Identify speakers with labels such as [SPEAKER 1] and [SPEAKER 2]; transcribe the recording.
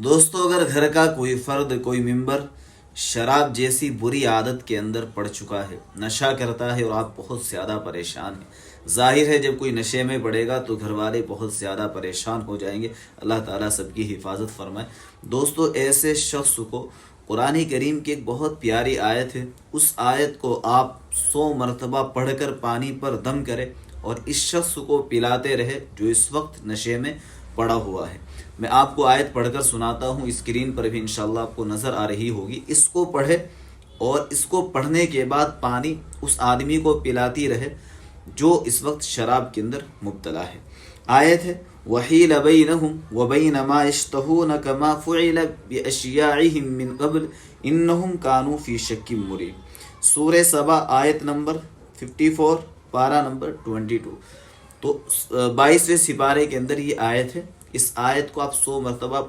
[SPEAKER 1] دوستو اگر گھر کا کوئی فرد کوئی ممبر شراب جیسی بری عادت کے اندر پڑ چکا ہے، نشہ کرتا ہے اور آپ بہت زیادہ پریشان ہیں، ظاہر ہے جب کوئی نشے میں پڑے گا تو گھر والے بہت زیادہ پریشان ہو جائیں گے۔ اللہ تعالیٰ سب کی حفاظت فرمائے۔ دوستو ایسے شخص کو قرآن کریم کی ایک بہت پیاری آیت ہے، اس آیت کو آپ 100 مرتبہ پڑھ کر پانی پر دم کریں اور اس شخص کو پلاتے رہے جو اس وقت نشے میں پڑا ہوا ہے۔ میں آپ کو آیت پڑھ کر سناتا ہوں، اسکرین پر بھی انشاءاللہ آپ کو نظر آ رہی ہوگی۔ اس کو پڑھے اور اس کو پڑھنے کے بعد پانی اس آدمی کو پلاتی رہے جو اس وقت شراب کے اندر مبتلا ہے۔ آیت ہے وَحِيلَ بَيْنَهُمْ وَبَيْنَ مَا يَشْتَهُونَ كَمَا فُعِلَ بِأَشْيَاعِهِمْ مِنْ قَبْلِ إِنَّهُمْ كَانُوا فِي شَكٍّ مُّرِيبٍ۔ سورہ سبا آیت نمبر 54 پارہ نمبر 22۔ تو 22ویں سپارے کے اندر یہ آیت ہے۔ اس آیت کو آپ 100 مرتبہ